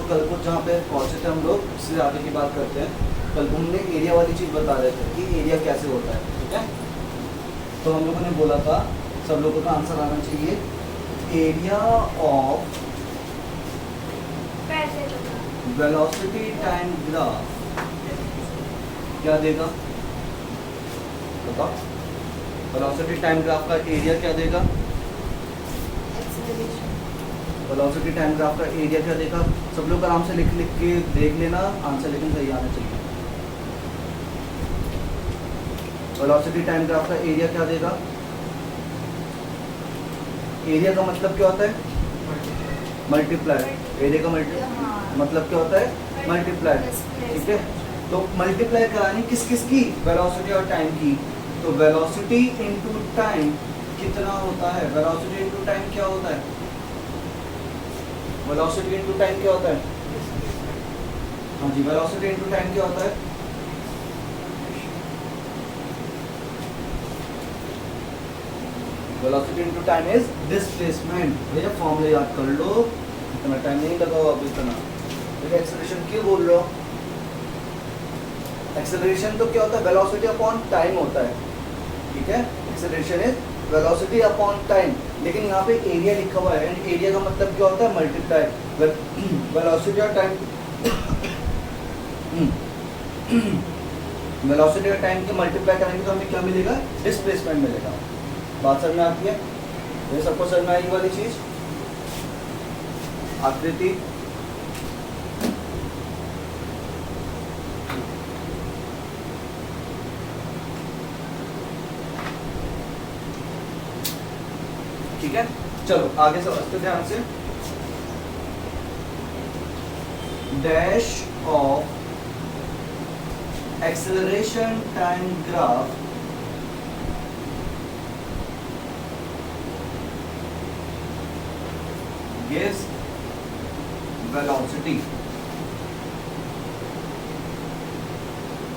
कल को जहाँ पे पहुँचे थे हम लोग, उससे आगे की बात करते हैं। कल को हमने एरिया वाली चीज़ बता रहे थे कि एरिया कैसे होता है, ठीक है। तो हम लोगों ने बोला था, सब लोगों का आंसर आना चाहिए, area of velocity time graph क्या देगा, बताओ। वेलोसिटी टाइम ग्राफ का एरिया क्या देगा, वेलोसिटी टाइम ग्राफ का एरिया क्या देगा। सब लोग आराम से लिख लिख के देख लेना आंसर, लेकिन सही आना चाहिए। वेलोसिटी टाइम ग्राफ का एरिया क्या देगा। एरिया का मतलब क्या होता है, मल्टीप्लाई। एरिया का मतलब क्या होता है, मल्टीप्लाई, ठीक है। तो मल्टीप्लाई करानी किस किस की, वेलोसिटी और टाइम की। तो वेलोसिटी इनटू टाइम कितना होता है, वेलोसिटी इनटू टाइम क्या होता है, वेलोसिटी इनटू टाइम क्या होता है। हाँ जी, वेलोसिटी इनटू टाइम क्या होता है, velocity into time is displacement. भैया फॉर्मूला याद कर लो, इतना टाइम नहीं लगाओ अब इतना। देखिए एक्सेलरेशन क्यों बोल रहे हो, एक्सेलरेशन तो क्या होता है, वेलोसिटी अपॉन टाइम होता है, ठीक है। Acceleration is velocity upon time, लेकिन यहाँ पे एरिया लिखा हुआ है, एंड एरिया का मतलब क्या होता है, मल्टीप्लाई वेलोसिटी और टाइम। वेलोसिटी और टाइम के मल्टीप्लाई करेंगे तो हमें क्या मिलेगा, डिस्प्लेसमेंट मिलेगा। बात समझ में आती है, ये सबको समझ में आएगी वाली चीज। आकृति ठीक है, चलो आगे समझते ध्यान से। Dash of acceleration time graph gives velocity,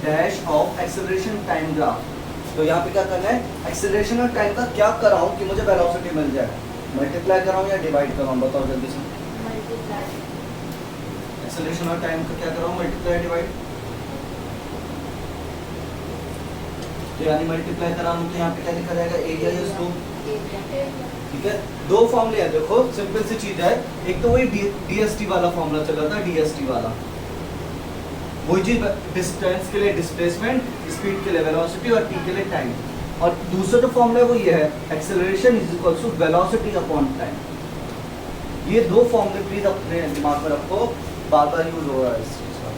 dash of acceleration time graph. तो यहाँ पे क्या करना है, एक्सेलरेशन और टाइम का क्या कराऊं कि मुझे वेलोसिटी मिल जाए, मल्टीप्लाई कराऊं या डिवाइड कराऊं, बताओ जल्दी से। एक्सेलरेशन और टाइम का क्या कराऊं, मल्टीप्लाई डिवाइड। तो यानी मल्टीप्लाई कराऊं तो यहाँ पे क्या लिखा जाएगा, एरिया या स्लोप, ठीक है। दो फॉर्मूले हैं, देखो सिंपल सी चीज है। एक तो वही डीएसटी वाला फॉर्मूला चला था, डीएसटी वाला वही चीज, डिस्टेंस के लिए डिस्प्लेसमेंट, स्पीड के लिए वेलोसिटी और टी के लिए टाइम। और दूसरा जो फॉर्मूला वो ये है, acceleration is equal to velocity upon time. ये दो फॉर्मूले प्लीज अपने दिमाग में रखो, बार बार यूज हो रहा है इस चीज का,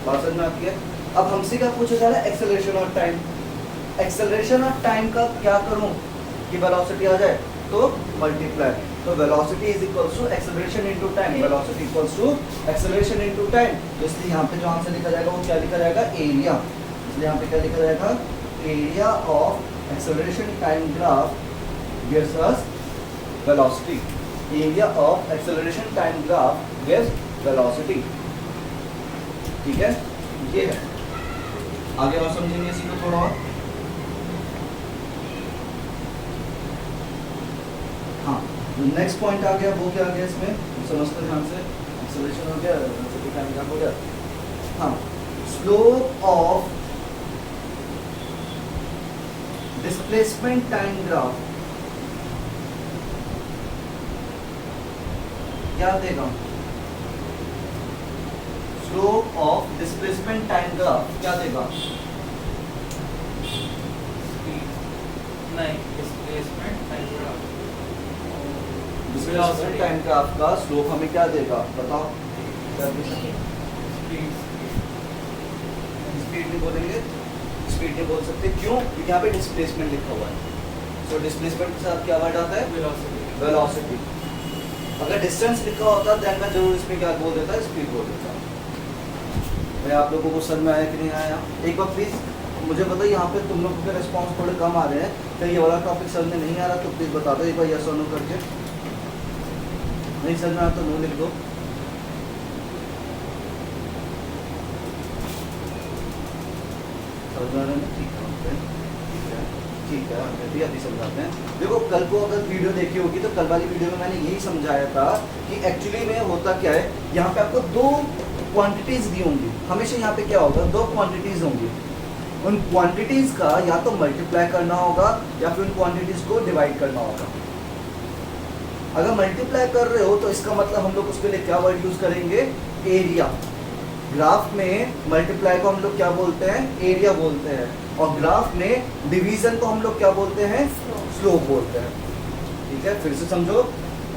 बात समझ में आती है। अब हमसे क्या पूछा जा रहा है, एक्सेलरेशन और टाइम। एक्सेलरेशन और टाइम का क्या करूं कि वेलोसिटी आ जाए, तो मल्टीप्लाई। तो velocity is equals to acceleration into time, velocity equals to acceleration into time. तो इसलिए यहाँ पे जो आंसर लिखा जाएगा वो क्या लिखा जाएगा, एरिया। इसलिए यहाँ पे क्या लिखा जाएगा, area of acceleration time graph gives us velocity. Area of acceleration time graph gives velocity, ठीक है। ये है, आगे और समझेंगे इसी को थोड़ा और। हाँ, नेक्स्ट पॉइंट आ गया, वो क्या आ गया इसमें समझते ध्यान से। एक्सेलरेशन हो गया, वेलोसिटी टाइम ग्राफ हो गया। हाँ, slope of displacement time graph क्या देगा, slope of displacement time graph क्या देगा, नहीं, displacement time graph, displacement time graph का स्लोप हमें क्या देगा, बताओ। स्पीड नहीं बोलेंगे, स्पीड नहीं बोल सकते, क्यों, क्योंकि यहाँ पे डिस्प्लेसमेंट लिखा हुआ है। सो डिस्प्लेसमेंट के साथ क्या वर्ड आता है, वेलोसिटी। वेलोसिटी। अगर डिस्टेंस लिखा होता देन मैं जरूर इसमें क्या बोल देता, स्पीड बोल देता। भाई आप लोगों को समझ में आया कि नहीं आया, एक बार प्लीज मुझे बताइए। यहाँ पे तुम लोगों के रिस्पॉन्स थोड़े कम आ रहे हैं, तो ये वाला टॉपिक समझ में नहीं आ रहा तो प्लीज बता दो एक बार, यस और नो करके। नहीं समझ में आया तो नो लिख दो। समझ में आ रहा है, ठीक है, ठीक है, भी अभी समझाते हैं। देखो कल को अगर वीडियो देखी होगी तो कल वाली वीडियो में मैंने यही समझाया था कि एक्चुअली में होता क्या है यहाँ पे आपको दो क्वांटिटीज दी होंगी, हमेशा यहाँ पे क्या होगा, दो क्वांटिटीज होंगी, उन क्वांटिटीज का या तो मल्टीप्लाई करना होगा या फिर उन क्वांटिटीज को डिवाइड करना होगा। अगर मल्टीप्लाई कर रहे हो तो इसका मतलब हम लोग उसके लिए क्या वर्ड यूज करेंगे, एरिया। ग्राफ में मल्टीप्लाई को हम लोग क्या बोलते हैं, एरिया बोलते हैं, और ग्राफ में डिवीजन को हम लोग क्या बोलते हैं, स्लोप बोलते हैं। ठीक है, फिर से समझो,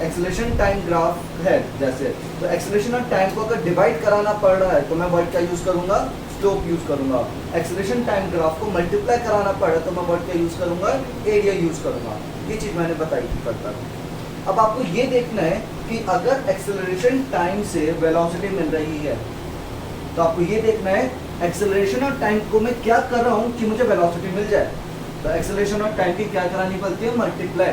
एक्सेलरेशन टाइम ग्राफ है जैसे, तो एक्सेलरेशन और टाइम को अगर डिवाइड कराना पड़ रहा है तो मैं वर्ड क्या यूज करूंगा, स्लोप यूज करूंगा। एक्सेलरेशन टाइम ग्राफ को मल्टीप्लाई कराना पड़ रहा है तो मैं वर्ड क्या यूज करूंगा, एरिया यूज करूंगा। ये चीज मैंने बताई थी कल तक। अब आपको ये देखना है कि अगर एक्सेलरेशन टाइम से वेलोसिटी मिल रही है तो आपको ये देखना है एक्सेलरेशन और टाइम को मैं क्या कर रहा हूँ कि मुझे वेलोसिटी मिल जाए। तो एक्सेलरेशन और टाइम की क्या करानी पड़ती है, मल्टीप्लाई।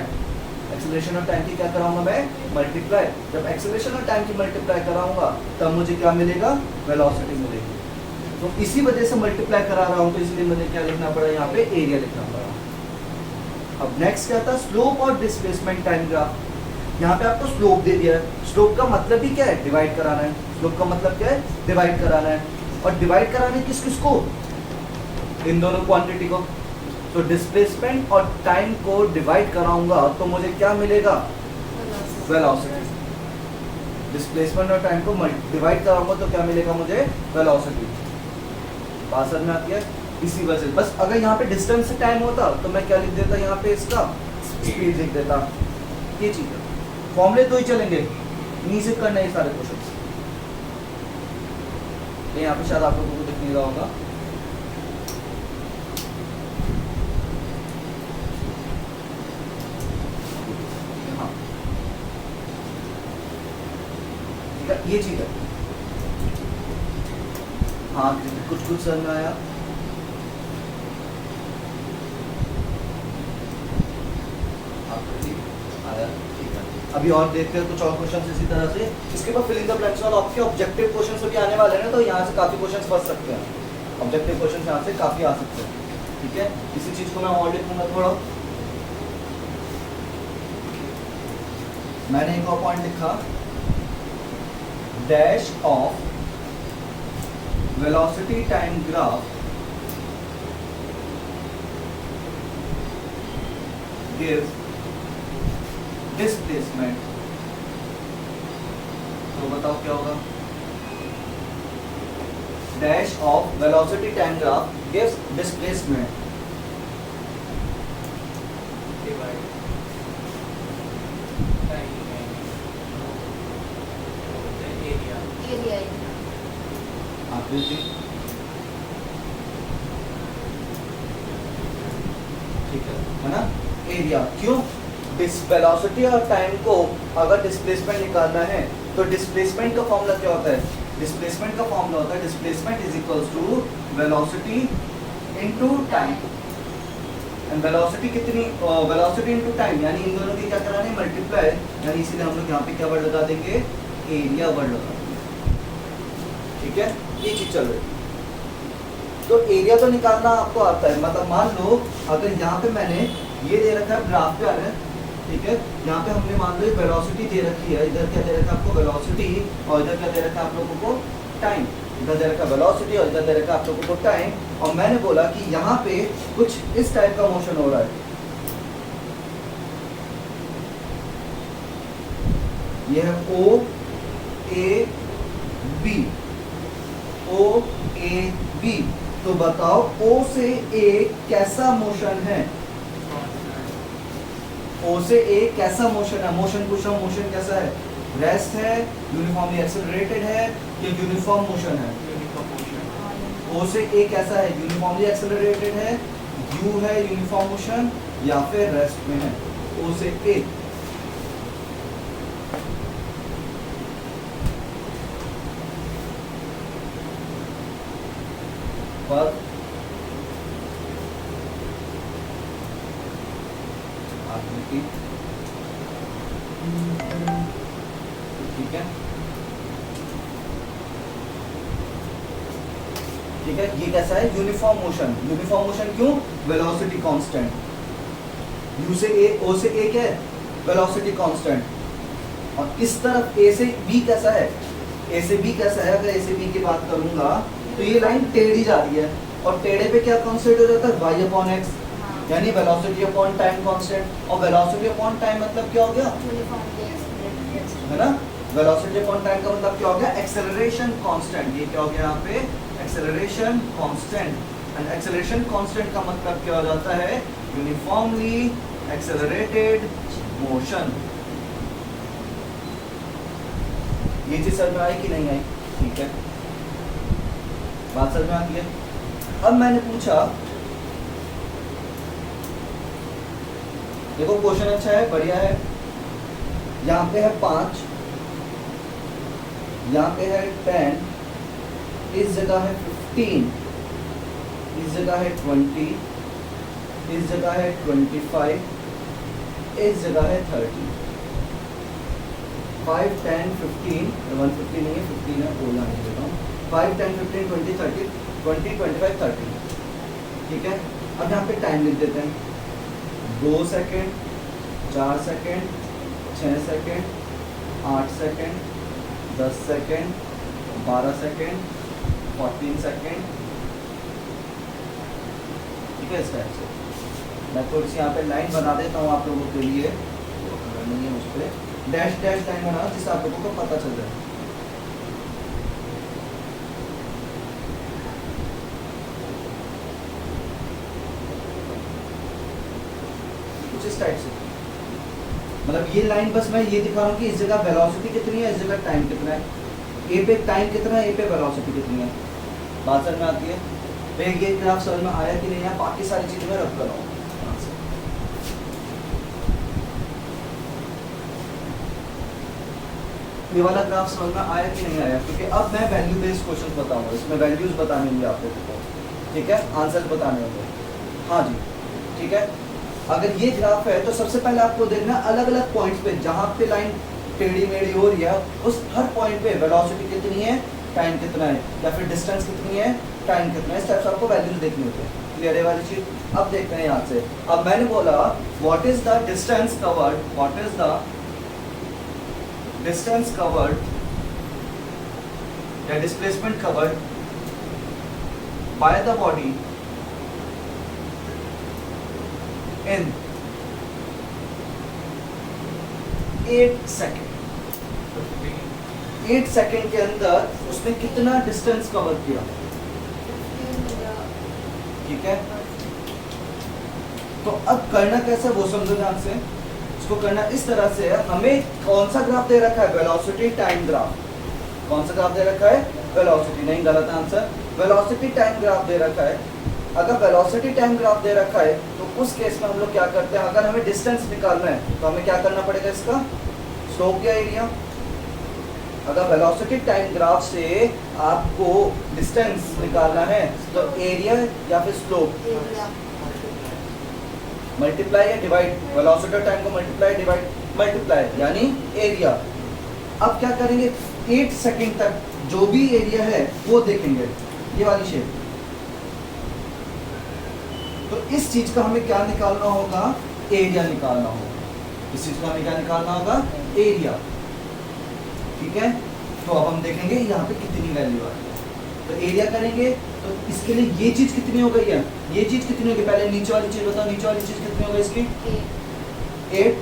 एक्सेलरेशन और टाइम की क्या कराऊंगा मैं, मल्टीप्लाई। जब एक्सेलरेशन और टाइम की मल्टीप्लाई कराऊंगा तब मुझे क्या मिलेगा, वेलोसिटी मिलेगी। तो इसी वजह से मल्टीप्लाई करा रहा हूँ, तो इसलिए मुझे क्या लिखना पड़ा, यहाँ पे एरिया लिखना पड़ा। अब नेक्स्ट क्या था, स्लोप और डिस्प्लेसमेंट टाइम ग्राफ। यहाँ पे आपको स्लोप दे दिया है, स्लोप का मतलब ही क्या है, डिवाइड कराना है। स्लोप का मतलब क्या है, डिवाइड कराना है, और डिवाइड कराना किस किस को, इन दोनों क्वांटिटी को। तो डिस्प्लेसमेंट और टाइम को डिवाइड कराऊंगा तो मुझे क्या मिलेगा, वेलोसिटी। डिस्प्लेसमेंट और टाइम को डिवाइड कराऊंगा तो क्या मिलेगा मुझे, वेलोसिटी। बात समझ में आती है, इसी वजह से। बस अगर यहाँ पे डिस्टेंस से टाइम होता तो मैं क्या लिख देता, यहाँ पे इसका स्पीड लिख देता। ये चीज है, फॉर्मूले तो ही चलेंगे, इन्हीं से करना है सारे क्वेश्चन। यहाँ पे शायद आप लोगों को दिख नहीं रहा होगा, हाँ ठीक है, ये चीज है। हाँ कुछ कुछ समझ में आया, अभी और देखते हैं कुछ और क्वेश्चन इसी तरह से। इसके बाद फिलिंग द ब्लैंक्स और आपके ऑब्जेक्टिव क्वेश्चन भी आने वाले हैं, तो यहाँ से काफी क्वेश्चन फंस सकते हैं। ऑब्जेक्टिव क्वेश्चन यहाँ से काफी आ सकते हैं। ठीक है, इसी चीज को मैं और लिखूंगा थोड़ा। मैंने एक और पॉइंट लिखा, dash of velocity time graph gives displacement. तो बताओ क्या होगा, dash of velocity time graph gives displacement divide time area. ठीक है ना, एरिया। क्यों, वेलोसिटी और टाइम को अगर डिस्प्लेसमेंट निकालना है तो डिस्प्लेसमेंट का फॉर्मूला क्या होता है, डिस्प्लेसमेंट का फॉर्मूला होता है displacement is equals to velocity into time. And velocity कितनी, वेलोसिटी इनटू टाइम, यानी इन दोनों की क्या करानी है, मल्टीप्लाई। यानी इसीलिए हम लोग यहाँ पे क्या वर्ड लगा देंगे, एरिया वर्ड लगा देंगे। ठीक है, ये चीज चल रही है। तो एरिया तो निकालना आपको आता है, मतलब मान लो अगर यहाँ पे मैंने ये दे रखा है, ग्राफ पे आ रहा है, ठीक है, यहाँ पे हमने मान लो वेलोसिटी दे रखी है, इधर क्या दे रखा है आपको, वेलोसिटी, और इधर क्या दे रखा है आप लोगों को, टाइम। इधर दे रखा वेलोसिटी और इधर दे रखा आप लोगों को टाइम, और मैंने बोला कि यहाँ पे कुछ इस टाइप का मोशन हो रहा है। ये है O A B, O A B। तो बताओ O से A कैसा मोशन है, O से A कैसा मोशन है, मोशन पूछ रहा हूँ, मोशन कैसा है, रेस्ट है, यूनिफॉर्मली एक्सेलरेटेड है, या यूनिफॉर्म मोशन है। O से A कैसा है, यूनिफॉर्मली एक्सेलरेटेड है, U है यूनिफॉर्म मोशन, या फिर रेस्ट में है। O से A पर आकृति, ठीक है, ठीक है, ये कैसा है, यूनिफॉर्म मोशन। यूनिफॉर्म मोशन क्यों, वेलोसिटी कांस्टेंट। यू से ए, ओ से ए क्या है, वेलोसिटी कांस्टेंट। और इस तरफ ए से बी कैसा है, ए से बी कैसा है, अगर ए से बी की बात करूंगा तो ये लाइन टेढ़ी जा रही है और टेढ़े पे क्या कांस्टेंट हो जाता है, y अपॉन x, यानी वेलोसिटी अपॉन टाइम कांस्टेंट। और वेलोसिटी अपॉन टाइम मतलब क्या हो गया, है ना, वेलोसिटी अपॉन टाइम का मतलब क्या हो गया, एक्सेलरेशन कांस्टेंट। ये क्या हो गया यहाँ पे, acceleration constant. And acceleration constant का मतलब क्या हो जाता है, यूनिफॉर्मली एक्सेलरेटेड मोशन। ये चीज समझ में आई कि नहीं आई, ठीक है, बात समझ में आती है। अब मैंने पूछा, देखो क्वेश्चन अच्छा है, बढ़िया है, यहाँ पे है 5, यहाँ पे है 10, इस जगह है 15, इस जगह है 20, इस जगह है 25, इस जगह है 30। 5, 10, 15, 150 नहीं है, 15 है, बोलना नहीं देता हूँ। 5, 10, 15, 20, 30, 20, 25, 30, ठीक है। अब यहाँ पे टाइम लिख देते हैं, 2 second, 4 second, 6 second, 8 second, 10 second, 12 second, 14 second, ठीक है। इस टाइप से मैं थोड़ी सी यहाँ पे लाइन बना देता हूँ आप लोगों के लिए, नहीं है उस पर डैश डैश लाइन बना, जिससे आप लोगों को पता चल जाए। कुछ इस टाइप से, मतलब ये लाइन बस मैं ये दिखा रहा हूँ कि इस जगह वेलोसिटी कितनी है, इस जगह टाइम कितना है, ए पे टाइम कितना है, ए पे वेलोसिटी कितनी है। बात समझ में आती है। फिर ये ग्राफ समझ में आया कि नहीं आया, बाकी सारी चीजें मैं रख कर रहा हूँ। ये वाला ग्राफ समझ में आया कि नहीं आया, क्योंकि अब मैं वैल्यू बेस्ड क्वेश्चन बताऊंगा, इसमें वैल्यूज बताने होंगे आप लोगों को, ठीक है, आंसर बताने होंगे। हाँ जी, ठीक है। अगर ये ग्राफ है तो सबसे पहले आपको देखना अलग अलग पॉइंट्स पे, जहाँ पे लाइन टेढ़ी मेढ़ी हो रही है, उस हर पॉइंट पे वेलोसिटी कितनी है, टाइम कितना है, या फिर डिस्टेंस कितनी है, टाइम कितना है, इस टाइप से आपको वैल्यूज देखनी होती है। क्लियर है वाली चीज। अब देखते हैं यहाँ से, अब मैंने बोला what is the distance covered, what is the distance covered या displacement covered by the body in 8 second. 8 second के अंदर उसने कितना डिस्टेंस कवर किया, ठीक है। तो अब करना कैसे वो समझो ध्यान से। इसको करना इस तरह से है, हमें कौन सा ग्राफ दे रखा है, वेलोसिटी टाइम ग्राफ। कौन सा ग्राफ दे रखा है, वेलोसिटी, नहीं गलत आंसर, वेलोसिटी टाइम ग्राफ दे रखा है। अगर वेलोसिटी टाइम ग्राफ दे रखा है तो उस केस में हम लोग क्या करते हैं, अगर हमें डिस्टेंस निकालना है तो हमें क्या करना पड़ेगा, इसका स्लोप या एरिया। अगर वेलोसिटी टाइम ग्राफ से आपको डिस्टेंस निकालना है तो एरिया या फिर स्लोप, मल्टीप्लाई या डिवाइड, वेलोसिटी टाइम को मल्टीप्लाई डिवाइड मल्टीप्लाई यानी एरिया। अब क्या करेंगे, 8 सेकंड तक जो भी एरिया है वो देखेंगे, ये वाली शेप। तो इस चीज का हमें क्या निकालना होगा, एरिया निकालना होगा। इस चीज का हमें क्या निकालना होगा, एरिया, ठीक है। तो अब हम देखेंगे यहाँ पे कितनी वैल्यू आ रही है, तो एरिया करेंगे। तो इसके लिए ये चीज कितनी हो गई है, ये चीज कितनी होगी, पहले नीचे वाली चीज बताओ, नीचे वाली चीज कितनी हो गई इसकी 8,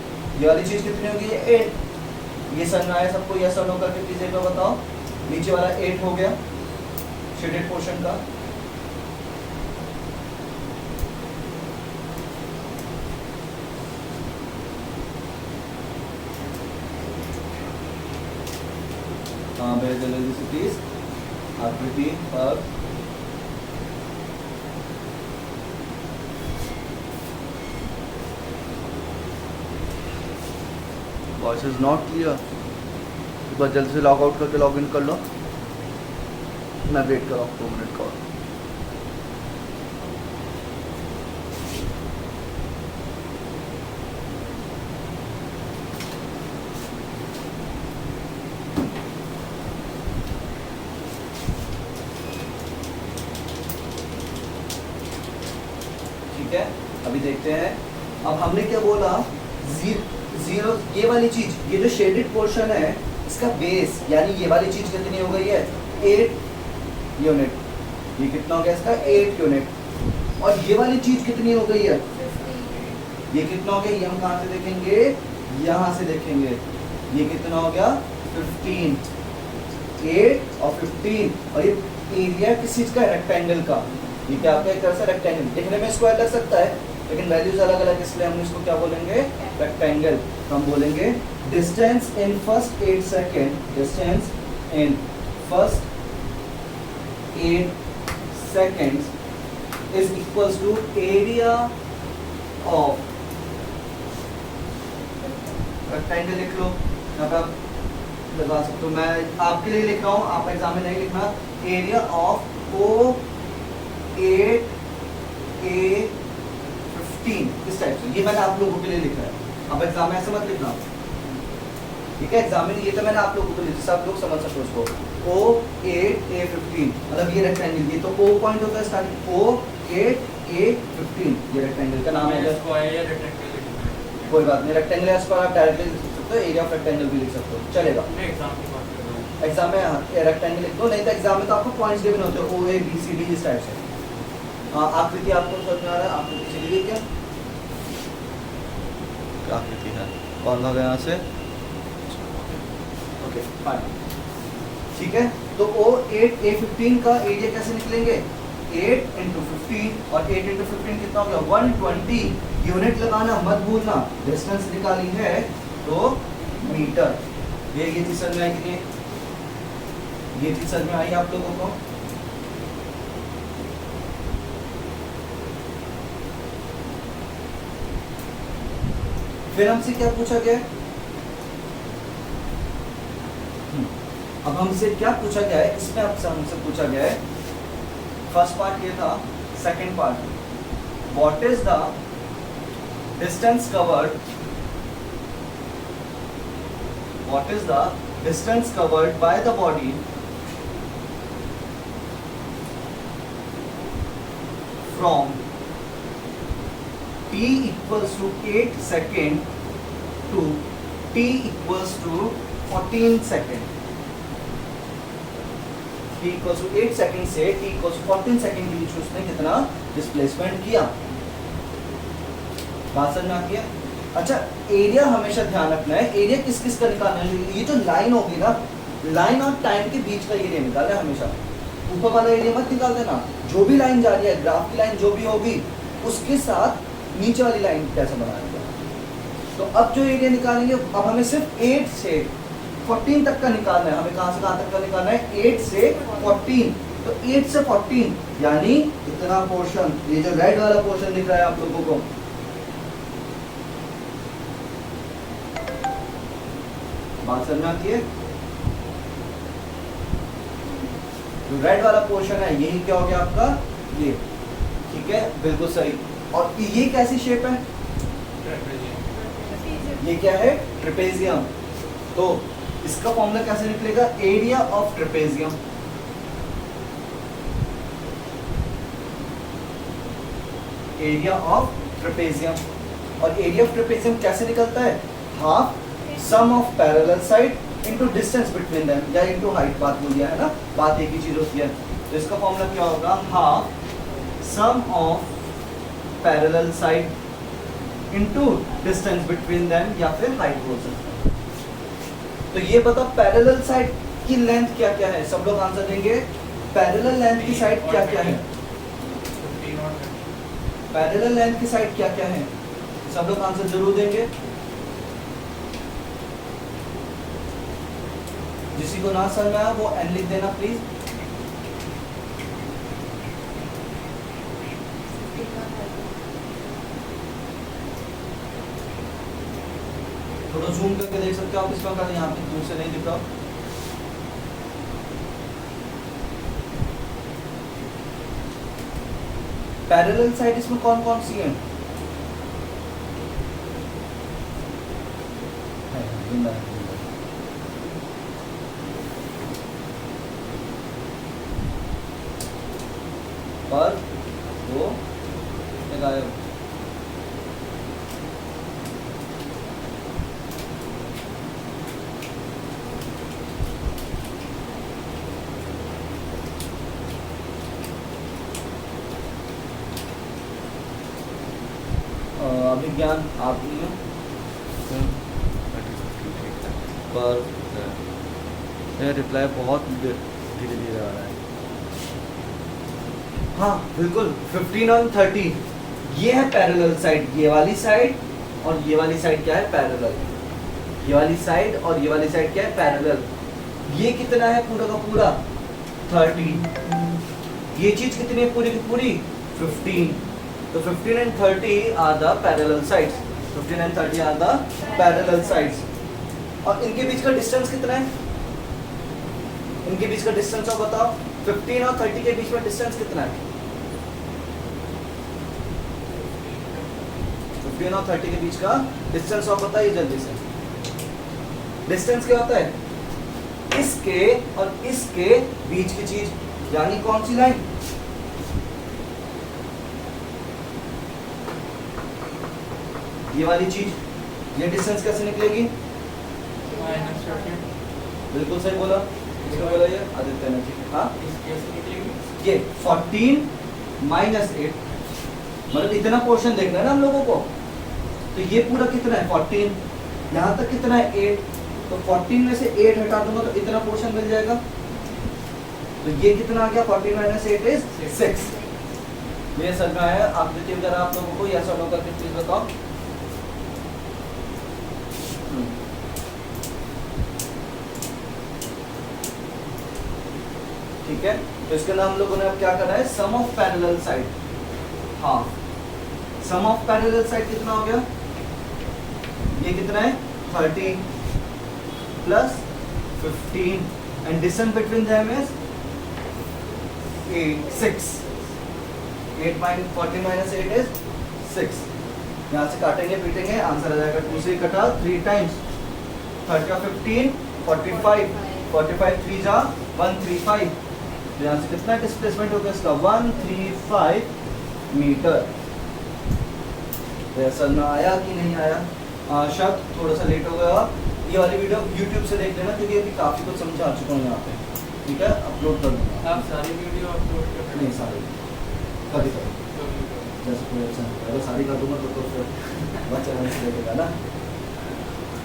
ये वाली चीज कितनी होगी 8। ये समझ में आया सबको, यस और नो करके प्लीज एक बार बताओ। नीचे वाला 8 हो गया शेडेड पोर्शन का, where the velocity is आकृति पर वॉइस इज नॉट क्लियर। एक बार जल्दी से लॉग आउट करके लॉग इन कर लो, मैं वेट कर रहा हूँ 2 मिनट का और। ठीक है, अभी देखते हैं। अब हमने क्या बोला, जीरो, ये वाली चीज, ये जो शेडेड पोर्शन है इसका बेस यानी ये वाली चीज कितनी हो गई है 8 यूनिट, ये कितना हो गया इसका 8 यूनिट। और ये वाली चीज कितनी हो गई है, ये कितना हो गया, ये हम कहाँ से देखेंगे, यहाँ से देखेंगे, ये कितना हो गया 15, 8 और 15। और ये एरिया किस चीज का, रेक्टेंगल का, ये क्या आपका एक तरह से रेक्टेंगल, दिखने में स्क्वायर लग सकता है लेकिन वैल्यूज अलग अलग, इसलिए हम इसको क्या बोलेंगे रेक्टेंगल। तो हम बोलेंगे distance in first 8 second, distance in first 8 seconds is equals to area of rectangle लिख लो, यहाँ पे आप लगा सकते हो, मैं आपके लिए लिख रहा हूँ, आप एग्जाम में नहीं लिखना। एरिया ऑफ O 8 A 15 इस टाइप से, ये मैंने आप लोगों के लिए लिखा है, आप एग्जाम में ऐसे मत लिखना, ठीक है। एग्जाम में ये तो मैंने आप लोगों को लिखा, सब लोग समझ सकते हो उसको। O 8 A 15 मतलब ये रेक्टेंगल, ये तो O पॉइंट होता है स्टार्टिंग, O 8 A 15 ये रेक्टेंगल का नाम है। स्क्वायर या रेक्टेंगल कोई बात नहीं, रेक्टेंगल या स्क्वायर आप डायरेक्टली लिख सकते हो, एरिया ऑफ रेक्टेंगल भी लिख सकते हो, चलेगा। मैं एग्जाम की बात कर रहा हूँ, एग्जाम में रेक्टेंगल लिख दो, नहीं तो एग्जाम में तो आपको पॉइंट्स गिवन होते हैं O A B C D इस टाइप से। आकृति आपको समझ में आ रहा है, आकृति चली गई क्या, आकृति है कौन होगा यहाँ से, ओके फाइन, ठीक है। तो O 8 A 15 का एरिया कैसे निकलेंगे, 8 into 15 और 8 into 15 कितना हो गया 120, यूनिट लगाना मत भूलना, डिस्टेंस निकाली है तो मीटर। ये चीज समझ में आई कि नहीं, ये चीज समझ में आई आप लोगों को। फिर हमसे क्या पूछा गया, अब हमसे क्या पूछा गया है, इसमें आपसे हमसे पूछा गया है, फर्स्ट पार्ट ये था, second part what is the distance covered, what is the distance covered by the body from t equals to 8 second to t equals to 14 second, t equals to 8 second से t equals to 14 second के बीच में उसने कितना displacement किया, बात समझ में आती है। अच्छा एरिया हमेशा ध्यान रखना है, एरिया किस किस का निकालना है, ये जो लाइन होगी ना, लाइन और टाइम के बीच का एरिया निकालना है हमेशा, ऊपर वाला एरिया मत निकाल देना, जो भी लाइन जा रही है ग्राफ की लाइन जो भी होगी उसके साथ नीचे वाली लाइन कैसे बनाएंगे। तो अब जो एरिया निकालेंगे, अब हमें सिर्फ 8 से 14 तक का निकालना है, हमें कहां से कहां तक का निकालना है 8 से 14, तो 8 से 14 यानी इतना पोर्शन, ये जो रेड वाला पोर्शन दिख रहा है आप लोगों को, बात समझ में आती है, जो रेड वाला पोर्शन है यही क्या हो गया आपका ये, ठीक है बिल्कुल सही। और ये कैसी शेप है, ये क्या है ट्रेपेजियम, तो इसका फॉर्मूला कैसे निकलेगा, area of trapezium, area of trapezium. और एरिया ऑफ ट्रेपेजियम कैसे निकलता है, half sum of parallel side into distance between them या इनटू हाइट, बात बोल दिया है ना, बात एक ही चीज होती है। तो इसका फॉर्मूला क्या होगा, half sum of parallel side into distance between them या फिर हाइट बोल सकते हैं। तो ये बता पैरेलल साइड की लेंथ क्या क्या है, सब लोग आंसर देंगे, पैरेलल लेंथ की साइड क्या क्या है, पैरेलल लेंथ की साइड क्या क्या है, सब लोग आंसर जरूर देंगे। जिसी को ना समझ में आया वो एन लिख देना प्लीज। थोड़ा जूम करके देख सकते हो आप, इसमें अगर यहाँ पे दूर से नहीं दिख रहा, पैरेलल साइड इसमें कौन कौन सी है, पर वो गायब, अभिज्ञान आप नहीं हो पर रिप्लाई बहुत धीरे धीरे आ रहा है। हाँ बिल्कुल 15 और 30 ये है पैरेलल साइड, ये वाली साइड और ये वाली साइड क्या है पैरेलल, ये वाली साइड और ये वाली साइड क्या है पैरेलल। ये कितना है पूरा का पूरा 30, ये चीज कितनी है पूरी की पूरी 15, तो 15 and 30 are the parallel sides, 15 and 30 are the parallel sides. और इनके बीच का डिस्टेंस कितना है, इनके बीच का डिस्टेंस और बताओ, 15 और 30 के बीच में डिस्टेंस कितना है, 15 और 30 के बीच का डिस्टेंस और बताइए जल्दी से। डिस्टेंस क्या होता है, इसके और इसके बीच की चीज, यानी कौन सी लाइन, ये वाली चीज, ये डिस्टेंस कैसे निकलेगी, बिल्कुल सही बोला, किसने बोला ये, आदित्य ने जी। हाँ ये 14 माइनस 8, मतलब इतना पोर्शन देखना है ना हम लोगों को, तो ये पूरा कितना है 14, यहाँ तक कितना है 8, तो 14 में से 8 हटा दूंगा तो इतना पोर्शन मिल जाएगा, तो ये कितना आ गया 14 माइनस 8 इज 6। ये समझ में आया, आप देखिए अगर आप लोगों को यस और नो करके प्लीज बताओ। ठीक है, तो इसके अंदर हम लोगों ने अब क्या करना है, सम ऑफ पैरेलल साइड, हाँ सम ऑफ पैरेलल साइड कितना हो गया, ये कितना है 30 plus 15 and distance between them is 6, 8 minus 14 minus 8 is 6। यहाँ से काटेंगे पीटेंगे, आंसर आ जाएगा 2 से कटा 3 टाइम्स 30 और 15 45, 45 3 जा 135, यहाँ से कितना डिस्प्लेसमेंट हो गया इसका 135 मीटर। समझ में आया कि नहीं आया, शायद थोड़ा सा लेट हो गया, ये वाली वीडियो YouTube से देख लेना क्योंकि अभी काफ़ी कुछ समझा चुका हूँ यहाँ पे, ठीक है अपलोड कर दूँगा। आप सारी वीडियो अपलोड कर नहीं सारी कभी कभी जैसे कोई अच्छा नहीं, अगर सारी कर दूँगा तो फिर बच्चा से देखेगा ना,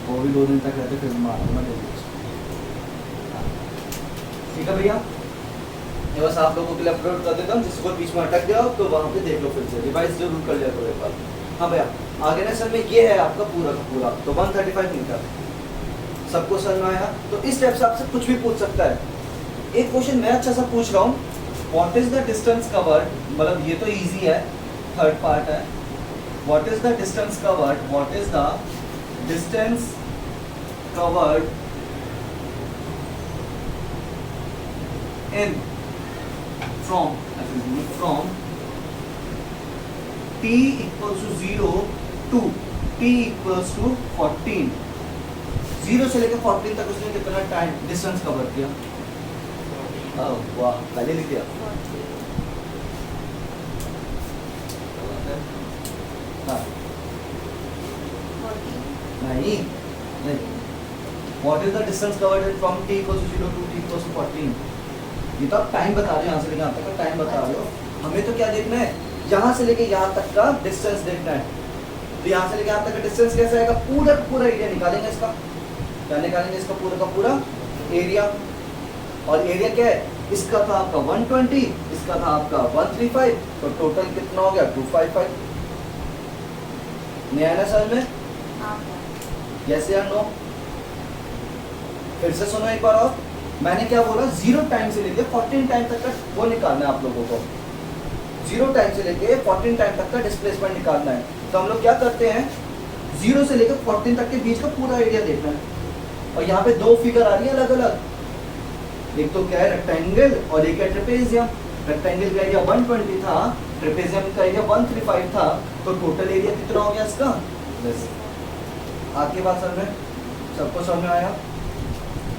वो भी 2 दिन तक रहते फिर मारूंगा जल्दी। ठीक है भैया, ये बस आप लोगों के लिए अपलोड कर देता हूँ, जिसको बीच में अटक गया तो वहाँ पे देख लो फिर से, रिवाइज जरूर कर लिया करो एक बार। हाँ भैया आगे ना सर में ये है आपका पूरा का पूरा, तो 135 मीटर सबको समझ में आया। तो इस टाइप से आपसे कुछ भी पूछ सकता है। एक क्वेश्चन मैं अच्छा सा पूछ रहा हूँ, what is the distance covered, मतलब ये तो इजी है, थर्ड पार्ट है, what is the distance covered, what is the distance covered in from t equals to 0 to t equals to 14, 0 से लेकर 14 तक उसने कितना टाइम डिस्टेंस कवर किया, वाह पहले लिख दिया। हाँ नहीं नहीं, what is the distance covered from t equals to 0 to t equals to 14, ये तो आप टाइम बता रहे हो, यहाँ से लेके यहाँ तक का टाइम बता रहे हो, हमें तो क्या देखना है, यहाँ से लेके यहाँ तक का डिस्टेंस देखना है। तो यहाँ से लेके यहाँ तक का डिस्टेंस कैसा आएगा, पूरा पूरा एरिया निकालेंगे इसका, क्या निकालेंगे इसका पूरा का पूरा एरिया, और एरिया क्या है, इसका था आपका 120, इसका था आपका 135, तो टोटल कितना हो गया 255। नहीं आया ना समझ में, यस या नो, फिर से सुनो एक बार और, मैंने क्या बोला 0 टाइम से लेके 14 टाइम तक का वो निकालना है आप लोगों को, 0 टाइम से लेके 14 टाइम तक का डिस्प्लेसमेंट निकालना है। तो हम लोग क्या करते हैं, 0 से लेकर 14 तक के बीच का पूरा एरिया देखना है, और यहाँ पे 2 फिगर आ रही है अलग अलग, एक तो क्या है रेक्टेंगल और एक है ट्रेपेजियम। रेक्टेंगल का एरिया 120 था, ट्रेपेजियम का एरिया 135 था, तो टोटल एरिया कितना हो गया इसका, बस आपके बात समझ में, सबको समझ में आया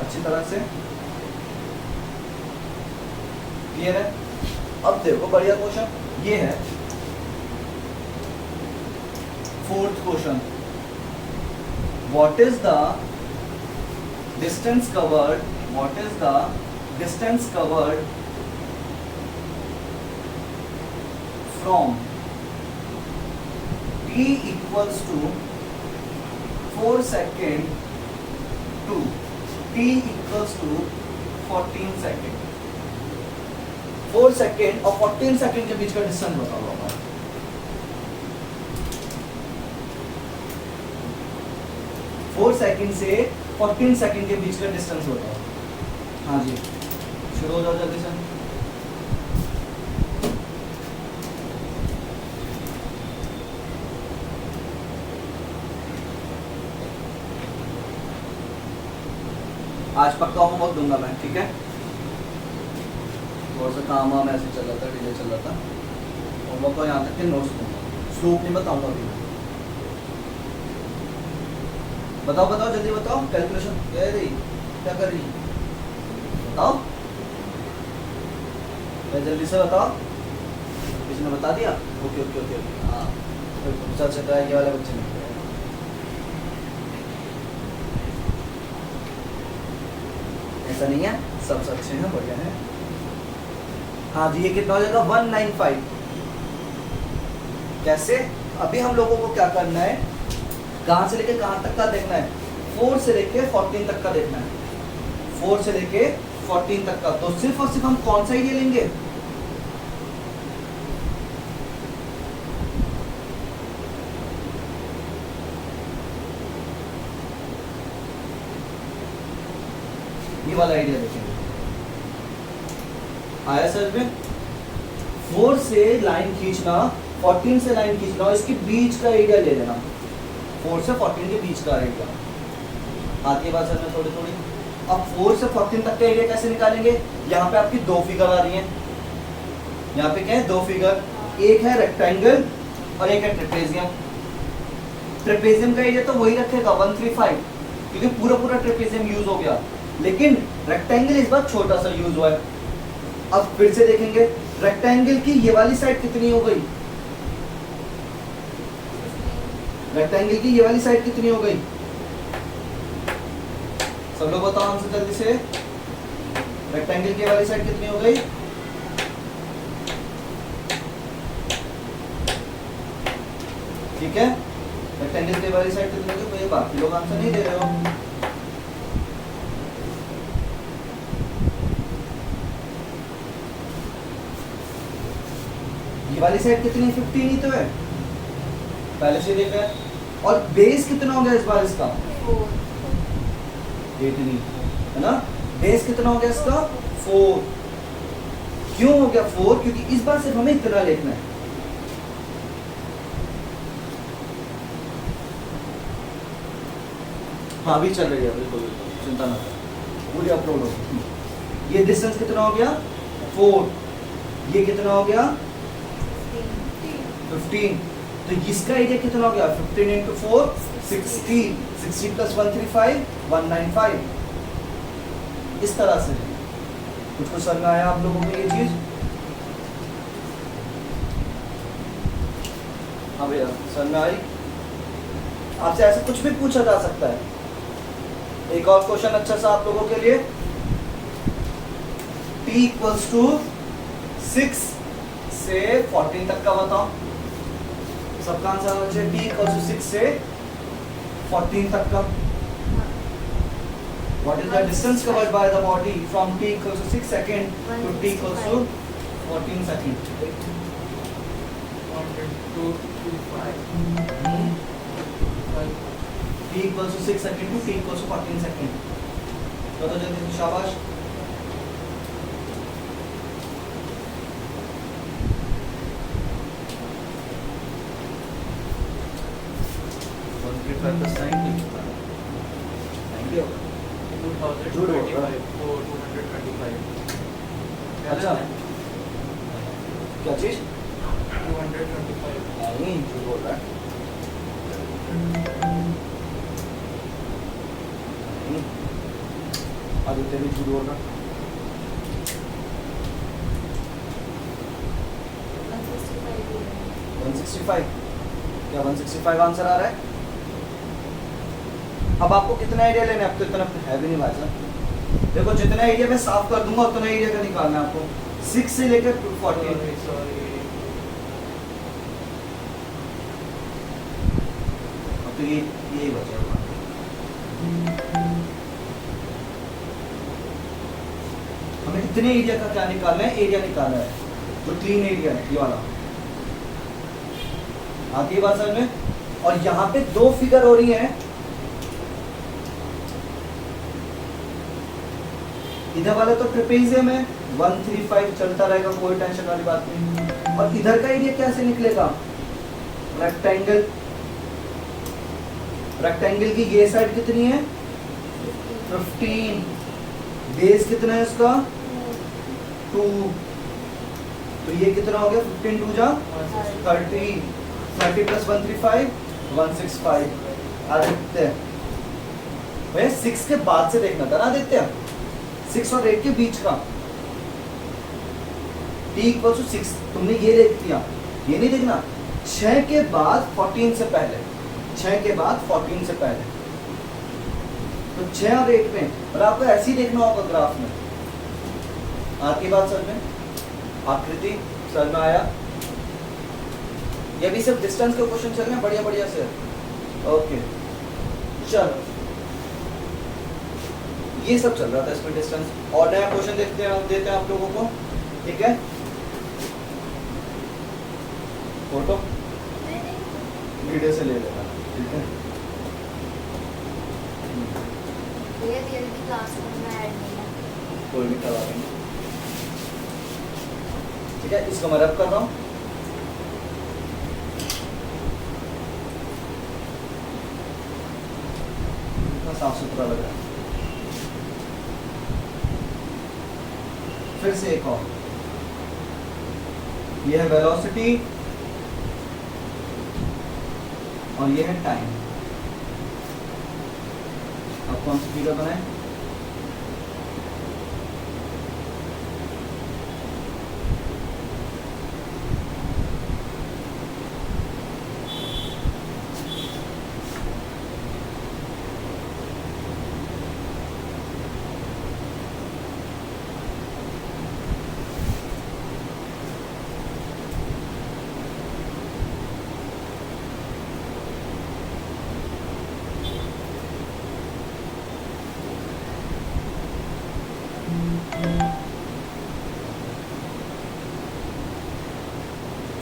अच्छी तरह से, क्लियर है। अब देखो बढ़िया क्वेश्चन ये है, 4th question, what is the distance covered, what is the distance covered from t equals to 4 second to t equals to 14 second. 4 second और 14 सेकेंड के बीच का डिस्टेंस बताओ हमारा। 4 सेकेंड से 14 सेकेंड के बीच का डिस्टेंस बताओ। हाँ जी, शुरू हो जाओ जल्दी से। आज पक्का होमवर्क दूंगा मैं, ठीक है? थोड़ा सा काम वाम ऐसे चल रहा था, डिले चल रहा था। होमवर्क को यहाँ तक के नोट्स दूंगा, स्लोप नहीं बताऊंगा अभी मैं। बताओ बताओ जल्दी बताओ, कैलकुलेशन क्या है रही, क्या कर रही बताओ, जल्दी से बताओ। किसी ने बता दिया? ओके ओके ओके ओके, हाँ पूछा अच्छा है, ये वाले बच्चे ने। ऐसा नहीं है, सब अच्छे हैं, बढ़िया है। हाँ जी, ये कितना हो जाएगा 195। कैसे? अभी हम लोगों को क्या करना है, कहाँ से लेके कहाँ तक का देखना है? 4 से लेके 14 तक का देखना है। 4 से लेके 14 तक का। तो सिर्फ और सिर्फ हम कौन सा एरिया लेंगे? ये वाला आइडिया देखेंगे। आया सर में? 4 से लाइन खींचना, 14 से लाइन खींचना और इसके बीच का एरिया ले लेना। 4 से 14 के बीच का एरिया। आती है बात सर में थोड़ी थोड़ी। अब 4 से 14 तक का एरिया कैसे निकालेंगे? यहाँ पे आपकी दो फिगर आ रही हैं। यहाँ पे क्या है? दो फिगर, एक है रेक्टेंगल और एक है ट्रेपेजियम। ट्रेपेजियम का एरिया तो वही रखेगा 135, क्योंकि पूरा पूरा ट्रेपेजियम यूज हो गया, लेकिन रेक्टेंगल इस बार छोटा सा यूज हुआ है। अब फिर से देखेंगे, रेक्टेंगल की ये वाली साइड कितनी हो गई? रेक्टेंगल की ये वाली साइड कितनी हो गई? सब लोग बताओ आंसर जल्दी से। रेक्टेंगल की वाली साइड कितनी हो गई? ठीक है, रेक्टेंगल की वाली साइड कितनी हो गई? तो ये बाकी लोग आंसर नहीं दे रहे हो। ये वाली साइड कितनी? 15 ही तो है, पहले से देखा है। और बेस कितना हो गया इस बार इसका? 8 है ना? बेस कितना हो गया इसका? 4। क्यों हो गया 4? क्योंकि इस बार सिर्फ हमें इतना लिखना है। हाँ अभी चल रही है, बिल्कुल बिल्कुल चिंता ना करो, पूरी अपलोड होगी। ये डिस्टेंस कितना हो गया? 4। ये कितना हो गया? 15। तो इसका एरिया कितना हो गया? 15 इंटू 4 60। 60 प्लस 135 195। इस तरह से कुछ समझ में आया आप लोगों को ये चीज? हाँ भैया समझ में आई? आपसे ऐसा कुछ भी पूछा जा सकता है। एक और क्वेश्चन अच्छा सा आप लोगों के लिए। t इक्वल्स टू 6 से 14 तक का बताओ। सबका आंसर होना चाहिए t इक्वल्स टू 6 से 14 तक का। What is the distance covered by the body from t equals to 6 second to t equals to 14 second? 1, 2, 3, 5. t equals to 6 second to t equals to 14 second. बताओ जल्दी से, शाबाश। झूठ बोल रहा है। 225. अच्छा क्या चीज? 225. नहीं झूठ बोल रहा है। आदित्य भी झूठ बोल रहा है। 165। क्या 165 आंसर आ रहा है? अब आपको कितना एरिया लेना है? अब तो इतना है भी नहीं भाई साहब। देखो जितना एरिया मैं साफ कर दूंगा उतना एरिया का निकालना है आपको। 6 से लेकर 14। तो ये बचा हुआ। हमें इतने एरिया का क्या निकालना है, एरिया निकालना है, जो क्लीन एरिया है ये वाला। आती है बात समझ में? और यहाँ पे दो फिगर हो रही है, इधर वाला तो ट्रेपेजियम है, 135 चलता रहेगा, कोई टेंशन वाली बात नहीं। और इधर का एरिया कैसे निकलेगा, रेक्टेंगल। रेक्टेंगल की ये साइड कितनी है 15, बेस कितना है इसका 2, तो ये कितना हो गया 15 2 जा 30, 30 प्लस 135 165। आदित्य भैया 6 के बाद से देखना था ना आदित्य, 6 और 8 के बीच का t इक्वल टू 6, तुमने ये देख दिया, ये नहीं देखना 6 के बाद 14 से पहले, 6 के बाद 14 से पहले, तो 6 और 8 में, और आपको ऐसे ही देखना होगा ग्राफ में। आपकी बात समझ में, आकृति समझ में आया? ये भी सिर्फ डिस्टेंस के क्वेश्चन चल रहे हैं बढ़िया बढ़िया से। ओके चलो, ये सब चल रहा था इसमें डिस्टेंस, और नया क्वेश्चन देते हैं आप लोगों को, ठीक है? फोटो वीडियो से ले लेना, ठीक है? कोई नहीं, करवा देंगे, ठीक है? इसको मैं रब कर रहा हूँ। इतना साफ सुथरा लग रहा है। फिर से एक और, ये है वेलोसिटी और ये है टाइम। अब कौन सी फिगर बनाए?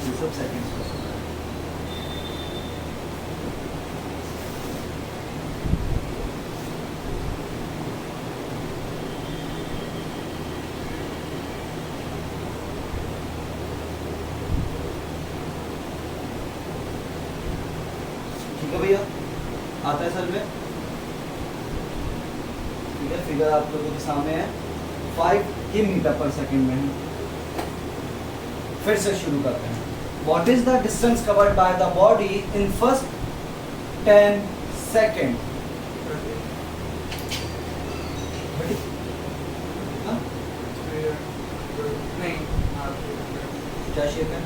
ये सब सेकंड्स में होता है। ठीक है भैया, आता है सर में? ठीक है, फिगर आप लोगों के सामने है, 5 मीटर पर सेकंड में है। फिर से शुरू करते हैं। What is the distance covered by the body in first 10 seconds? हाँ? नहीं, क्या शेप है?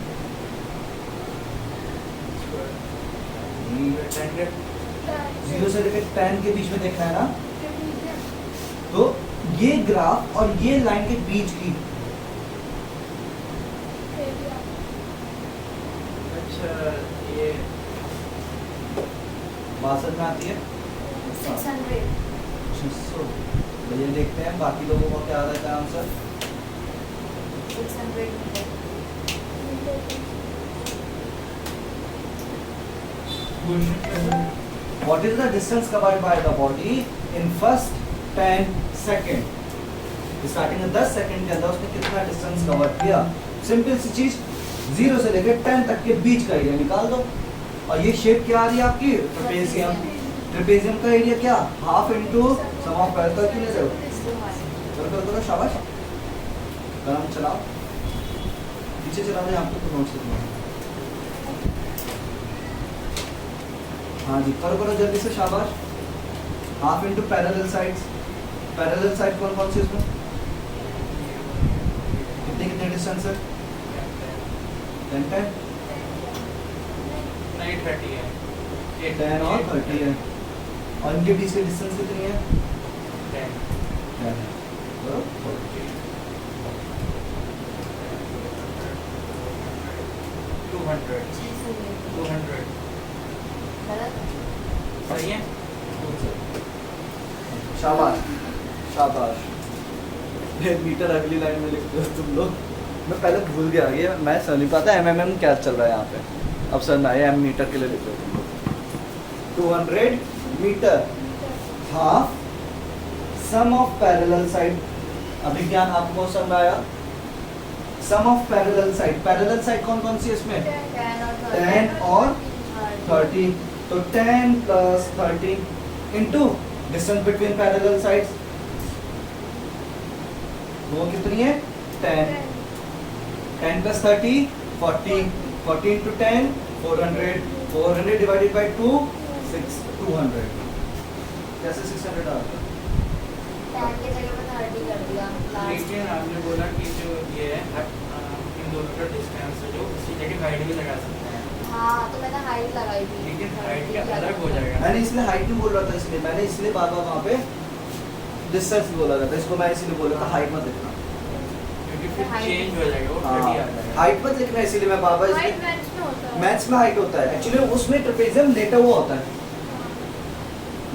रेक्टेंगल 0 से लेकर 10 के बीच में देखना है ना? तो ये ग्राफ और ये लाइन के बीच की, अच्छा ये बासठ में आती है 600 600। भैया देखते हैं बाकी लोगों को क्या आ रहा है answer. 600 metre. What is the distance covered by the body in first 10 second? Starting में 10 सेकंड के अंदर उसने कितना डिस्टेंस कवर किया? सिंपल सी चीज, 0 से लेकर 10 तक के बीच का एरिया निकाल दो। और ये शेप क्या आ रही है आपकी? ट्रेपेजियम। ट्रेपेजियम का एरिया क्या? Half into sum of perpendicular. करो शाबाश, काम चलाओ, पीछे चला जाए आपको तो नोट्स लिखना है। हाँ जी, करो जल्दी से, शाबाश। Half into parallel sides. Parallel side कौन कौन सी इसमें? कितने डिस्टेंस है? 10 नहीं 30 है, 10 और 30 है। और इनके बीच की डिस्टेंस कितनी है? 10 10 है। तो 200 200 गलत। सही है? शाबाश शाबाश। मीटर अगली लाइन में लिखते हो तुम लोग। मैं पहले भूल गया, ये मैं समझ नहीं पाता एमएमएम क्या चल रहा है यहाँ पे। अब समझ में आया, एम मीटर के लिए लिख रहे हो तुम लोग। 200 meter half sum of parallel side. Abhigyan आपको समझ में आया? Sum of parallel side, parallel side कौन कौन सी है इसमें? 10 और 30। तो 10 plus 30 into distance between parallel sides, वो कितनी है? 10। 10 प्लस 30 40, 40 इंटू 10 400, 400 डिवाइडेड बाई 2 200। कैसे 600 आता है? लेकिन आपने बोला कि जो ये है इन दोनों का डिस्टेंस है जो उसी जगह हाइट भी लगा सकते हैं। हाँ तो मैंने हाइट लगाई थी। लेकिन हाइट का अलग हो जाएगा। मैंने इसलिए हाइट नहीं बोल रहा था, इसलिए मैंने इसलिए बार बार वहाँ पे डिस्टेंस बोला था। इसको मैं इसलिए बोला था हाइट मत लिखना, क्योंकि फिर चेंज हो जाएगा वो 30 आ जाएगा। हाइट मत लिखना, इसीलिए मैं बार बार हाइट मैथ्स में होता है। मैथ्स में हाइट होता है एक्चुअली, उसमें ट्रेपेजियम लेटा हुआ होता है,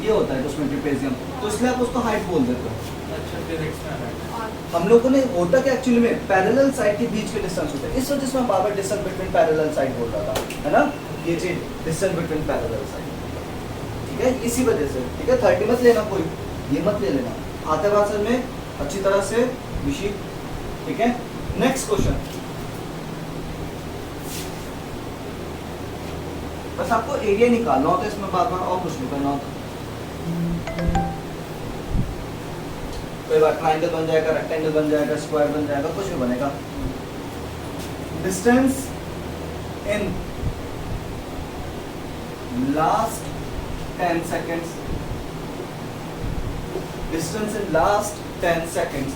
ये होता है उसमें ट्रेपेजियम, तो इसलिए आप उसको हाइट बोल देते हो। अच्छा फिजिक्स में अलग है। और हम लोगों ने होता क्या एक्चुअली में पैरेलल साइड के बीच के डिस्टेंस होता है, इस वजह से मैं बार बार डिस्टेंस बिटवीन पैरेलल साइड बोल रहा था, है ना? ये चीज डिस्टेंस बिटवीन पैरेलल साइड, ठीक है? इसी वजह से, ठीक है? 30 मत लेना, कोई ये मत ले लेना, आते भाषण में अच्छी तरह से विषय, ठीक है? नेक्स्ट क्वेश्चन, बस आपको एरिया निकालना होता है इसमें, बार बार और कुछ नहीं करना होता। कोई बार ट्रायंगल बन जाएगा, रेक्टेंगल बन जाएगा, स्क्वायर बन जाएगा, कुछ भी बनेगा। Distance in last 10 seconds, distance in last 10 seconds,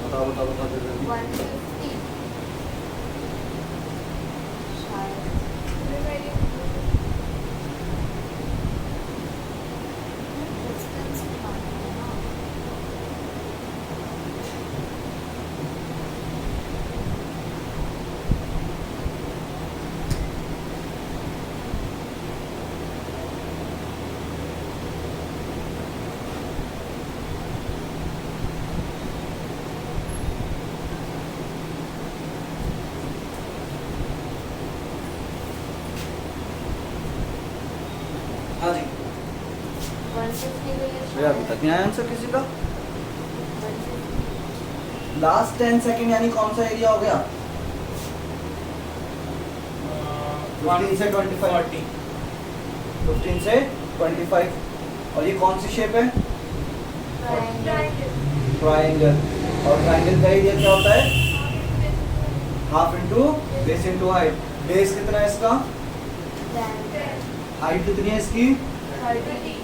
बताओ बताओ बताओ जल्दी। 150 शायद। Distance निकालना है ना। हाँ जी 150 को ये भैया, अभी तक नहीं आया आंसर किसी का? 150 लास्ट 10 सेकंड यानी कौन सा एरिया हो गया? 15 से 25, 40 15 से 25, और ये कौन सी शेप है? ट्रायंगल। ट्रायंगल, और ट्रायंगल का एरिया क्या होता है? Half into base into height. Base कितना है इसका? हाइट कितनी है इसकी? 30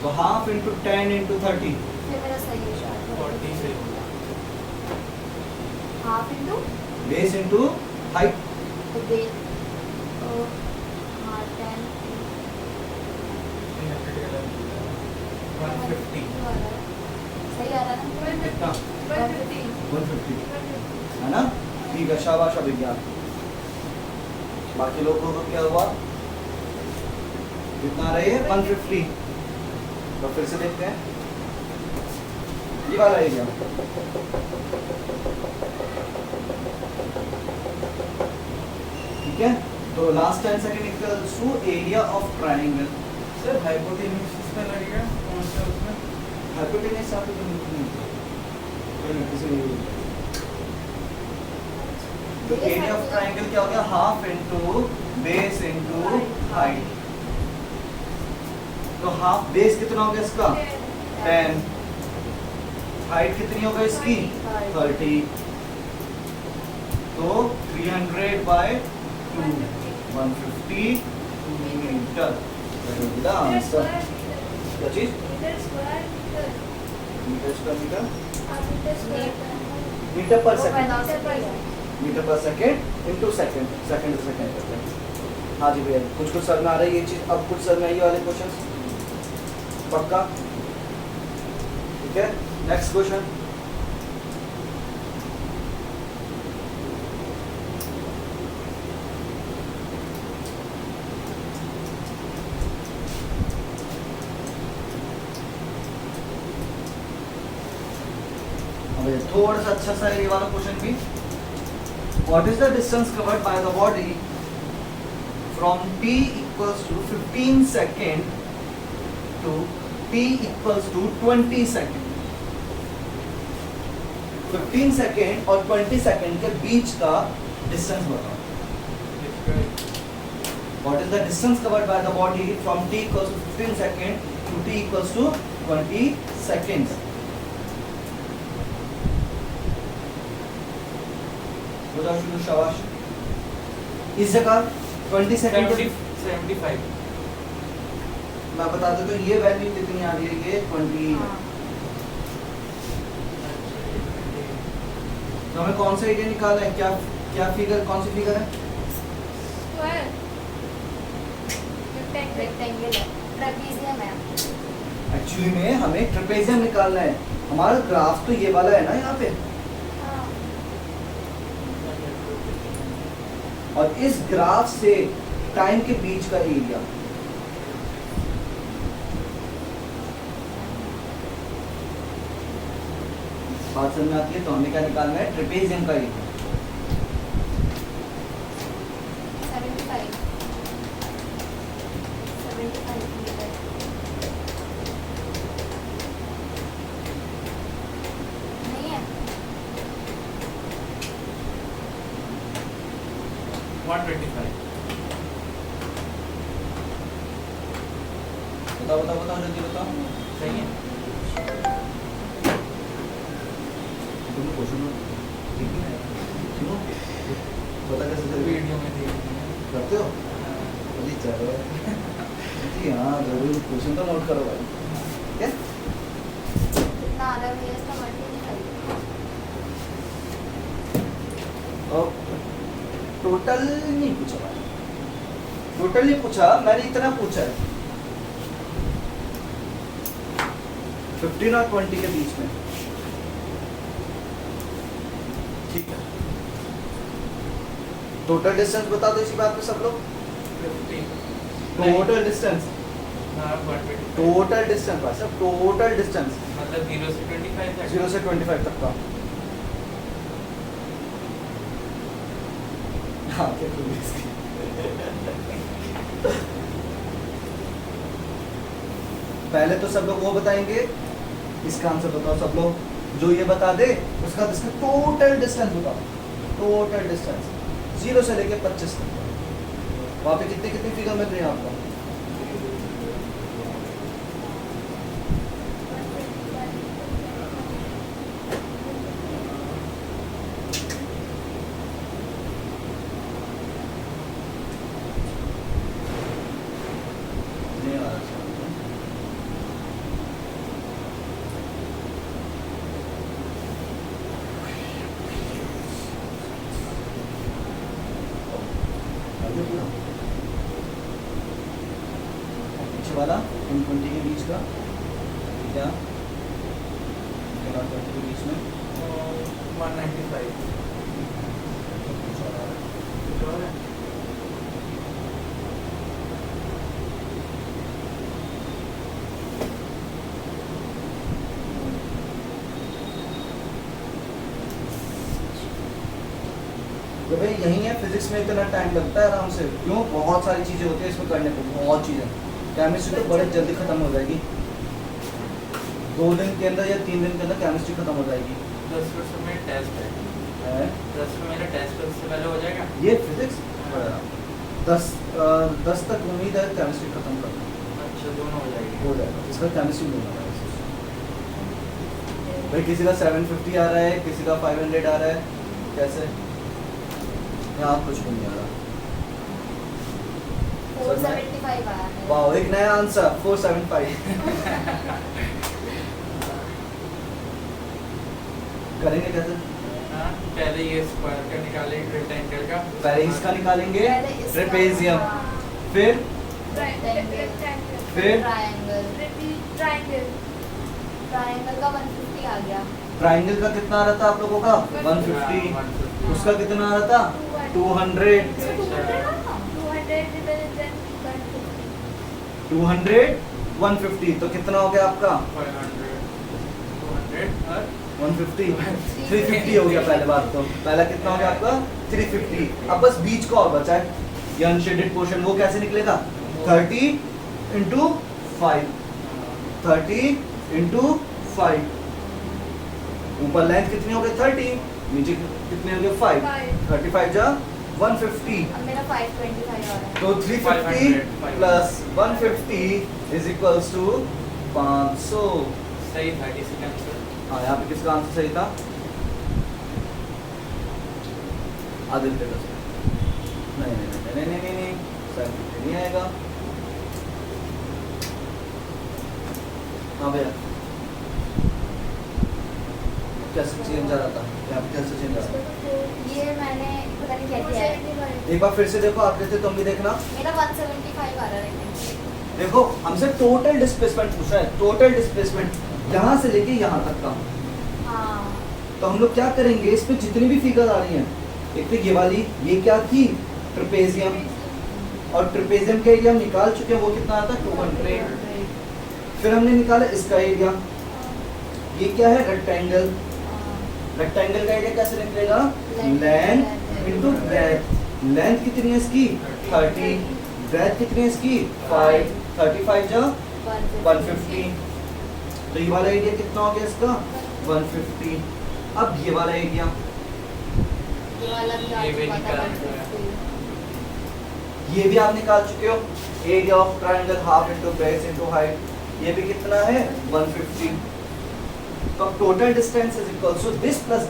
तो हाफ इंटू 10 इंटू 30, से मेरा सही है शायद। 40 से होगा। Half into base into height. तो बे तो हाँ 10 150 सही आ रहा है ना? कितना? 150 150, है ना? ठीक है, शाबाश अभिज्ञान। बाकी लोगों को क्या हुआ? कितना रही है? 150। तो फिर से देखते हैं ये वाला एरिया, ठीक है? तो last 10 second equals to area of triangle. Sir hypotenuse किसमें लगेगा? कौन सा उसमें? हाइपोटेनस आप तो एरिया ऑफ ट्रायंगल क्या हो गया? Half into base into height. तो हाफ बेस कितना हो गया इसका? 10। हाइट कितनी होगा इसकी? 30। तो 300 बाय 2, 150 मीटर। आंसर क्या चीज? Metre square metre. मीटर पर वो सेकंड, velocity है। मीटर पर सेकंड इनटू सेकंड, सेकंड से सेकंड करते हैं। हाँ जी भैया, कुछ कुछ सर में आ रहा है ये चीज़, अब कुछ सर में ये वाले क्वेश्चंस पक्का, ठीक है। नेक्स्ट क्वेश्चन, थोड़ा सा अच्छा सा है ये वाला क्वेश्चन भी। What is the distance covered by the body from t equals to 15 second to t equals to 20 second. 15 second और 20 सेकेंड के बीच का डिस्टेंस बताओ। What is the distance covered by the body from t equals to 15 second to t equals to 20 seconds. बताओ शुरू, शाबाश। इस जगह 20 सेकंड 75 मैं बता देता हूँ, ये वैल्यू कितनी आ रही है, ये 20 है। तो हमें कौन सा एरिया निकालना है, क्या क्या फिगर, कौन सी फिगर है? रेक्टेंगल है, ट्रेपेजियम है। एक्चुअली में हमें ट्रेपेजियम निकालना है। हमारा ग्राफ तो ये वाला है ना यहाँ पे, हाँ। और इस ग्राफ से टाइम के बीच का एरिया। बात समझ में आती है? तो हमें क्या निकालना है, ट्रेपेजियम का एरिया। 75 मीटर। नहीं है। 125 बताओ बताओ बताओ, जल्दी बताओ। सही है। तुम क्वेश्चन ठीक है, सुनो, पता कैसे चल वीडियो में देख करते हो? अभी चलो जी, हाँ जरूर, क्वेश्चन तो नोट करो भाई, ठीक है। कितना आ रहा है भैया इसका मल्टीप्लाई? और टोटल नहीं पूछा भाई, टोटल नहीं पूछा मैंने, इतना पूछा है 15 और 20 के बीच में, ठीक है। टोटल डिस्टेंस बता दो इसी बात पे सब लोग। 50 टोटल डिस्टेंस, हाँ 125 टोटल डिस्टेंस भाई साहब, टोटल डिस्टेंस मतलब 0 से 25 तक 0 से 25 तक का। हाँ क्या करूँ इसकी? पहले तो सब लोग वो बताएंगे, इसका आंसर बताओ सब लोग, जो ये बता दे उसका इसका टोटल डिस्टेंस बताओ। टोटल डिस्टेंस 0 से लेके 25 तक, वहाँ पे कितने कितने फिगर मिल रहे हैं आपको? नहीं आ रहा समझ में। आगे पूरा पीछे वाला 120 के बीच का क्या, 120 के बीच में 195 तो भाई यही है, फिजिक्स में इतना टाइम लगता है आराम से, क्यों? बहुत सारी चीज़ें होती है इसमें करने को, बहुत चीज़ें। केमिस्ट्री तो बड़े जल्दी ख़त्म हो जाएगी, 2 दिन के अंदर या 3 दिन के अंदर केमिस्ट्री ख़त्म हो जाएगी। 10 मिनट में टेस्ट है, है? 10 में मेरा टेस्ट उससे पहले हो जाएगा। ये फिजिक्स 10 तक उम्मीद है केमिस्ट्री ख़त्म करना अच्छा दोनों हो जाएगी। हो जाएगा, इसका केमिस्ट्री में होना है। भाई किसी का 750 आ रहा है, किसी का 500 आ रहा है, कैसे? यहाँ कुछ भी नहीं आ रहा। 475 आया है। वाह, एक नया आंसर 475। करेंगे कैसे? हाँ, पहले ये स्क्वायर का निकाले रेक्टेंगल का, पहले इसका निकालेंगे पहले इसका, ट्रेपेजियम, हाँ। फिर रेक्टेंगल, फिर ट्रायंगल, ट्रायंगल का 150 आ गया। ट्राइंगल का कितना आ रहा था आप लोगों का? 150। उसका कितना आ रहा था? 200। 200 150 तो कितना हो गया आपका? 500, 200 और 150 350 हो गया। पहले बात तो पहला कितना हो गया आपका? 350। अब बस बीच का और बचा है ये अनशेडेड पोर्शन, वो कैसे निकलेगा? 30 इंटू 5, 30 इंटू 5। ऊपर लेंथ कितनी हो गई? 30, नीचे कितने हो गए? 5। 35 जा 150, अब मेरा 525 आ रहा है। तो 350 प्लस 150 इज इक्वल्स टू 500। सही था किसी का आंसर। हाँ, यहाँ पे किसका आंसर सही था? आदित्य का। नहीं नहीं नहीं नहीं नहीं नहीं, 750 नहीं आएगा। हाँ भैया, कैसे चेंज आ रहा था? यहाँ पे कैसे चेंज आ रहा था? ये मैंने पता नहीं क्या किया है। एक बार फिर से देखो, आकृति तुम भी देखना। मेरा 175 आ रहा है। देखो हमसे टोटल डिस्प्लेसमेंट पूछ रहा है, टोटल डिस्प्लेसमेंट यहाँ से लेके यहाँ तक का। हाँ, तो हम लोग क्या करेंगे, इस पे जितनी भी फिगर आ रही हैं, एक तो ये वाली, ये क्या थी? ट्रेपेजियम, और ट्रेपेजियम का एरिया हम निकाल चुके हैं, वो कितना आता है? 200। फिर हमने निकाला इसका एरिया, ये क्या है? रेक्टेंगल। रेक्टेंगल का एरिया कैसे निकलेगा? Length into breadth. लेंथ कितनी है इसकी? 30। ब्रेथ कितनी है इसकी? 5। 35 जा 150। तो ये वाला एरिया कितना हो गया इसका? 150। अब ये वाला एरिया, ये वाला भी ये भी आ चुका था, निकाल चुका है। 150। ये भी आप निकाल चुके हो। Area of triangle half into base into height, ये भी कितना है? 150। तो total distance is equal to this plus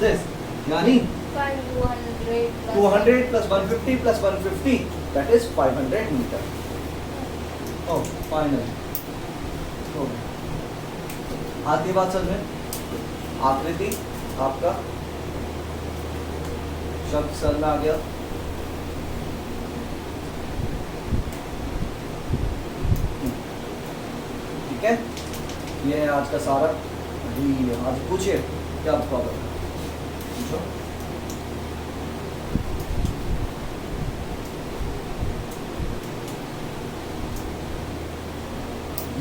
this, यानी 200 plus 150 plus 150, that is 500 metre. Oh final हो गया। आती बात समझ में? आकृति आपका शब्द सरल आ गया। ठीक है, ये है आज का सारा। अभी आज पूछिए क्या प्रॉब्लम है, पूछो।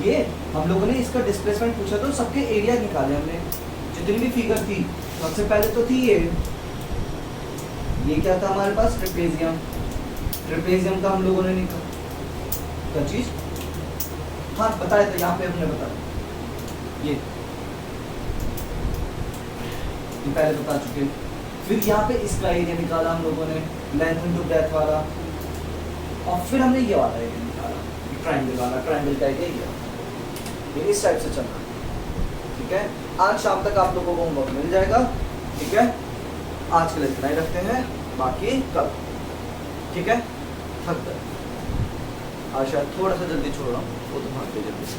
ये हम लोगों ने इसका डिस्प्लेसमेंट पूछा तो सबके एरिया निकाले हमने, जितनी भी फिगर थी। सबसे पहले तो थी ये क्या था हमारे पास? ट्रेपेजियम। ट्रेपेजियम का हम लोगों ने निकाला क्या चीज? हाँ बताया था, यहाँ पे हमने बताया, ये पहले बता चुके। फिर यहाँ पे इसका एरिया निकाला हम लोगों ने, लेंथ इनटू ब्रेथ वाला, और फिर हमने ये वाला एरिया निकाला, ट्रायंगल वाला। ट्रायंगल का एरिया ये इस टाइप से चलना। ठीक है, आज शाम तक आप लोगों को होमवर्क मिल जाएगा। ठीक है, आज के लिए इतना ही रखते हैं, बाकी कल। ठीक है, थक गए आज, शायद थोड़ा सा जल्दी छोड़ रहा हूँ, वो तो भागते जल्दी से।